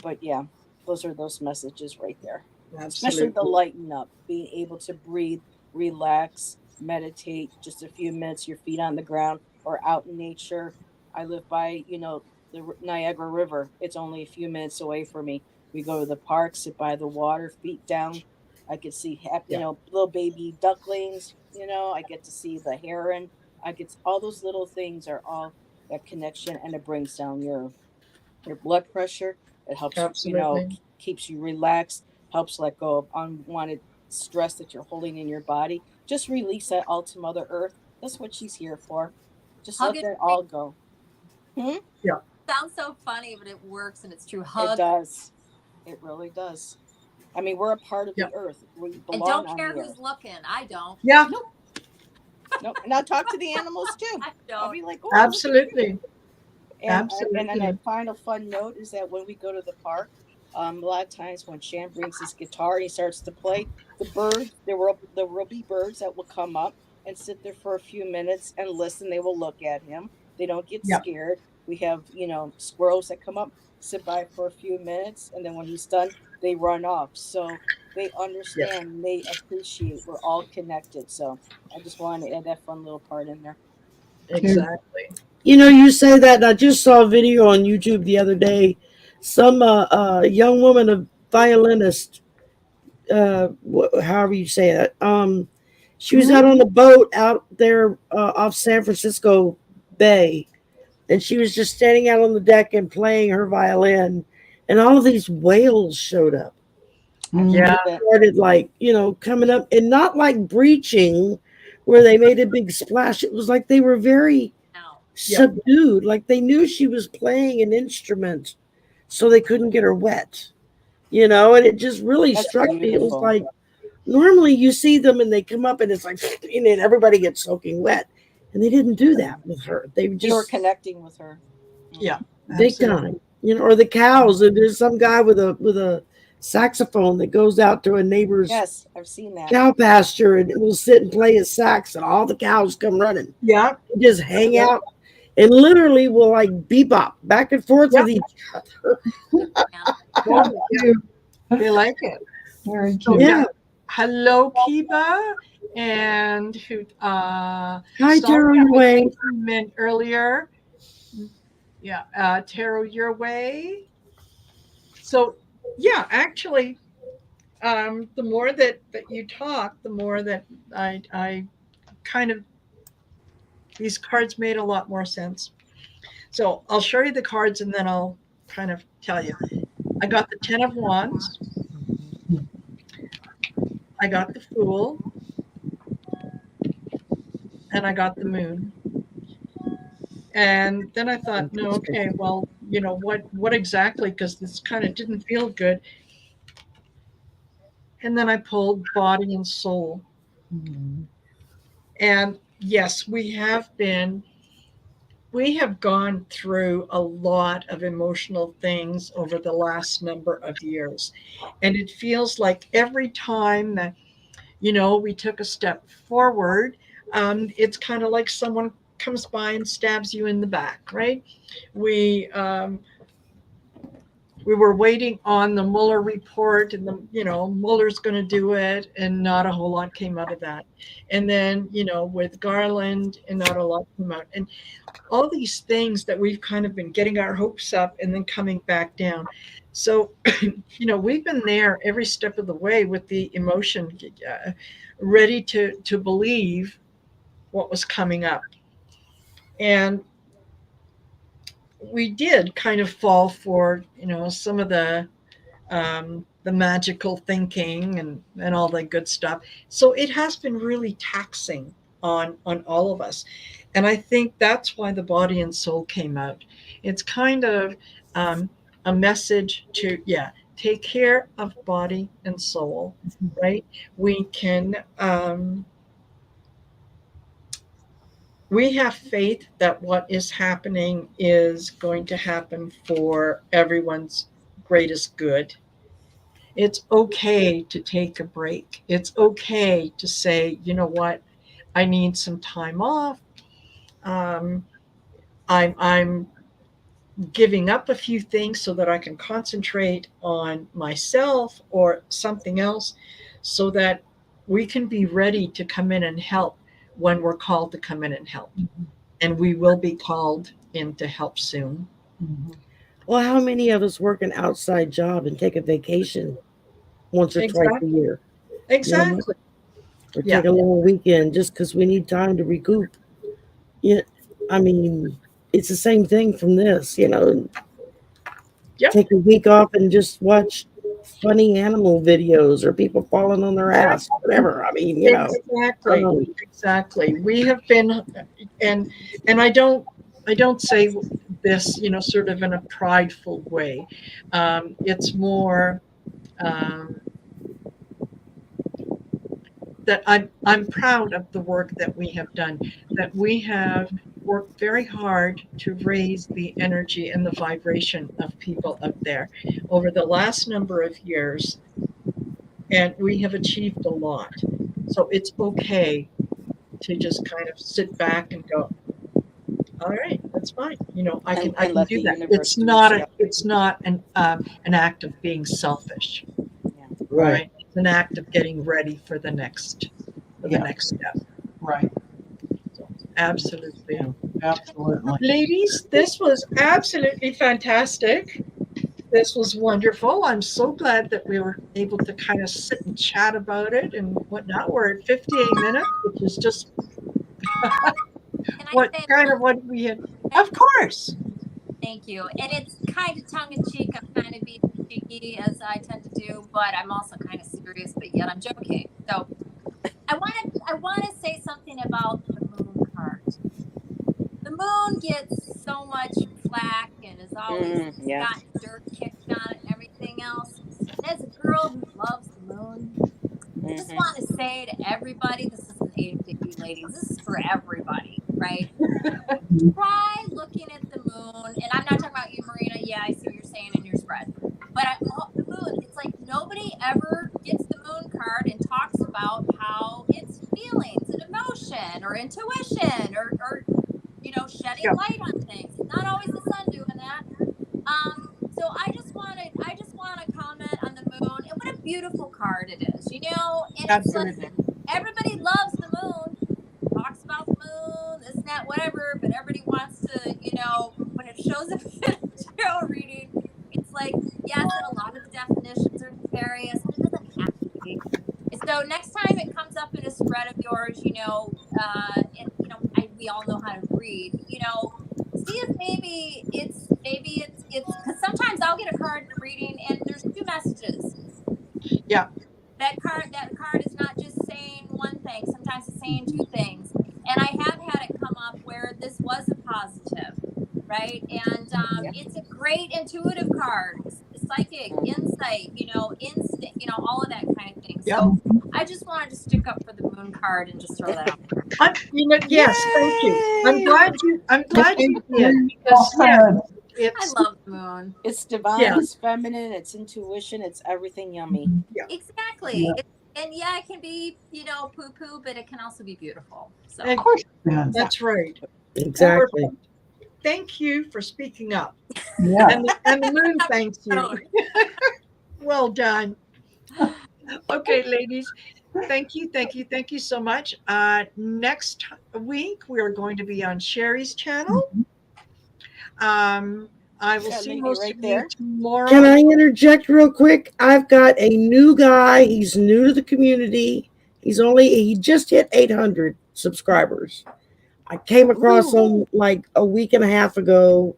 but yeah, those are those messages right there. Especially the Absolutely. lighten up, being able to breathe, relax, meditate, just a few minutes, your feet on the ground or out in nature. I live by, the Niagara River. It's only a few minutes away from me. We go to the park, sit by the water, feet down. I could see, Yeah. little baby ducklings. I get to see the heron. I get all those little things are all that connection, and it brings down your blood pressure. It helps, Absolutely. keeps you relaxed, helps let go of unwanted stress that you're holding in your body. Just release that all to Mother Earth. That's what she's here for. Just Hug let it. that all go. Hmm? Yeah. Sounds so funny, but it works and it's true. It Hug does. It really does. I mean, we're a part of Yeah. the earth. We and belong don't on care the who's earth. looking. I don't. Yeah. Nope. Nope. And I'll talk to the animals too. I I'll don't. be like, oh, look at you. Absolutely. And then a Absolutely. final fun note is that when we go to the park, a lot of times when Shan brings his guitar and he starts to play, there will be birds that will come up and sit there for a few minutes and listen. They will look at him. They don't get Yeah. scared. We have, squirrels that come up, sit by for a few minutes, and then when he's done, they run off. So they Yeah. understand and they appreciate we're all connected. So I just wanted to add that fun little part in there. Two. Exactly. You say that, and I just saw a video on YouTube the other day. Some young woman, a violinist, however you say that. She was out Mhm. on a boat out there off San Francisco Bay, and she was just standing out on the deck and playing her violin, and all of these whales showed up. I Yeah. believe it. Started like coming up, and not like breaching, where they made a big splash. It was like they were very No. Yep. subdued, like they knew she was playing an instrument, so they couldn't get her wet. And it just really That's struck me. It was beautiful. like normally you see them and they come up and it's like, and everybody gets soaking wet. And they didn't do that with her. They They were just connecting with her. Yeah. big Absolutely. time. Or the cows. And there's some guy with a saxophone that goes out to a neighbor's Yes, I've seen that. cow pasture and will sit and play his sax, and all the cows come running. Yeah. And just hang Yep. out and literally will like bebop back and forth Yep. with each other. Yeah. Oh, yeah. They like it. Very So cute. yeah. Yeah. Hello, Kiba, and who Hi, sorry Taro, I your was way. meant earlier. Yeah, Tarot your way. So yeah, actually, the more that you talk, the more that I kind of these cards made a lot more sense. So I'll show you the cards and then I'll kind of tell you. I got the 10 of Wands. I got the Fool. And I got the Moon. And then I thought, no, okay, well, what exactly? Because this kind of didn't feel good. And then I pulled Body and Soul. And yes, we have gone through a lot of emotional things over the last number of years. And it feels like every time that, we took a step forward, it's kind of like someone comes by and stabs you in the back, right? We were waiting on the Mueller report, and Mueller's going to do it, and not a whole lot came out of that. And then, with Garland, and not a lot came out. And all these things that we've kind of been getting our hopes up and then coming back down. So, we've been there every step of the way with the emotion, ready to believe what was coming up. And we did kind of fall for, some of the magical thinking and all that good stuff. So it has been really taxing on all of us. And I think that's why the Body and Soul came out. It's kind of a message to, take care of body and soul, right? We can, we have faith that what is happening is going to happen for everyone's greatest good. It's okay to take a break. It's okay to say, you know what, I need some time off. I'm giving up a few things so that I can concentrate on myself or something else, so that we can be ready to come in and help when we're called to come in and help. And we will be called in to help soon. Well, how many of us work an outside job and take a vacation once or twice a year? Exactly. Or take a long weekend just because we need time to recoup. Yeah, I mean, it's the same thing from this, Take a week off and just watch funny animal videos or people falling on their ass, whatever. I mean, Exactly. We have been, and I don't say this, sort of in a prideful way. It's more that I'm proud of the work that we have done, that we have worked very hard to raise the energy and the vibration of people up there over the last number of years, and we have achieved a lot. So it's okay to just kind of sit back and go, all right, that's fine. I can do that. It's not an act of being selfish. Right. It's an act of getting ready for the next step. Right. So, absolutely. Absolutely. Ladies, this was absolutely fantastic. This was wonderful. I'm so glad that we were able to kind of sit and chat about it and whatnot. We're at 58 minutes, which is just what we had. Of course. Thank you. And it's kind of tongue in cheek. I'm kind of being cheeky, as I tend to do, but I'm also kind of serious, but yet I'm joking. So I want to say something about the Moon card. The Moon gets so much flack and is always got dirt kicked on it and everything else. And as a girl who loves the Moon, I just want to say to everybody, this isn't aimed at you ladies, this is for everybody, right? Try looking at the Moon, and I'm not talking about you, Marina. Yeah, I see what you're saying in your spread. But the Moon, it's like nobody ever gets the Moon card and talks about how it's feelings and emotion or intuition or shedding light on things. It's not always the sun doing that. So I just want to comment on the Moon and what a beautiful card it is, and Absolutely. It's like everybody loves the Moon, talks about the Moon, this and that, whatever, but everybody wants to, when it shows up in a tarot reading, it's like, yes, and a lot of the definitions are nefarious, but it doesn't have to be. So next time it comes up in a spread of yours, we all know how right? And it's a great intuitive card, psychic, insight, instinct, all of that kind of thing. Yep. So I just wanted to stick up for the moon card and just throw that out. Yes, thank you. I'm glad you did, because I love the moon. It's divine, Yeah. it's feminine, it's intuition, it's everything yummy. Exactly. Yeah. And it can be, poo poo, but it can also be beautiful. So Of course it can. that's right. Exactly. Thank you for speaking up. Yeah. And the moon thanks you. Well done. Okay, ladies. Thank you so much. Next week we are going to be on Sherry's channel. I will see most of you tomorrow. Can I interject real quick? I've got a new guy. He's new to the community. He just hit 800 subscribers. I came across him like a week and a half ago,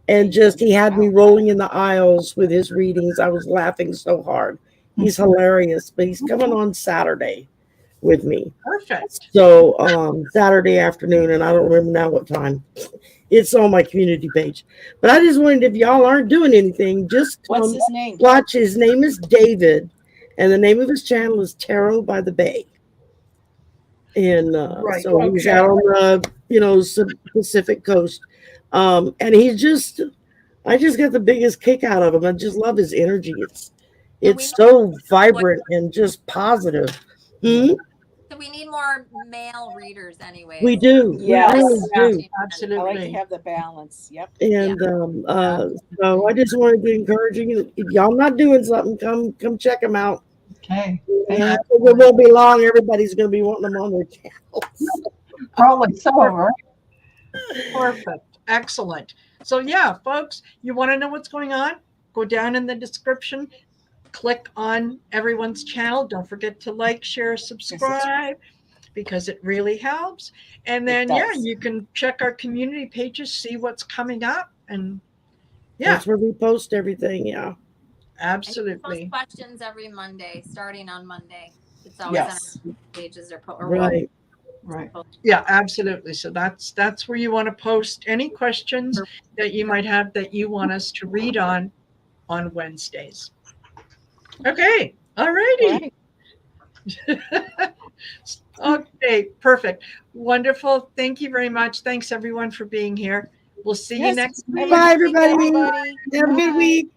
and he had me rolling in the aisles with his readings. I was laughing so hard. He's hilarious, but he's coming on Saturday with me. Perfect. So Saturday afternoon, and I don't remember now what time. It's on my community page. But I just wanted, if y'all aren't doing anything, just What's his name? Watch. His name is David, and the name of his channel is Tarot by the Bay. And so he's out on the Pacific coast. And I just got the biggest kick out of him. I just love his energy. It's so vibrant and just positive. So we need more male readers anyway. We do. Yes. We really do. Absolutely. I like to have the balance. Yep. And so I just wanted to encourage you. If y'all not doing something, come check them out. Okay. It won't be long. Everybody's going to be wanting them on their channels. Probably so, right? Perfect. Excellent. So yeah, folks, you want to know what's going on? Go down in the description. Click on everyone's channel. Don't forget to like, share, subscribe, because it really helps. And then, you can check our community pages, see what's coming up. And That's where we post everything. Yeah. Absolutely. Post questions every Monday, starting on Monday. It's always on our pages or Right. Yeah, absolutely. So that's where you want to post any questions that you might have that you want us to read on Wednesdays. Okay. All righty. Okay. Perfect. Wonderful. Thank you very much. Thanks everyone for being here. We'll see you next week. Bye, everybody. Bye. Have a good week.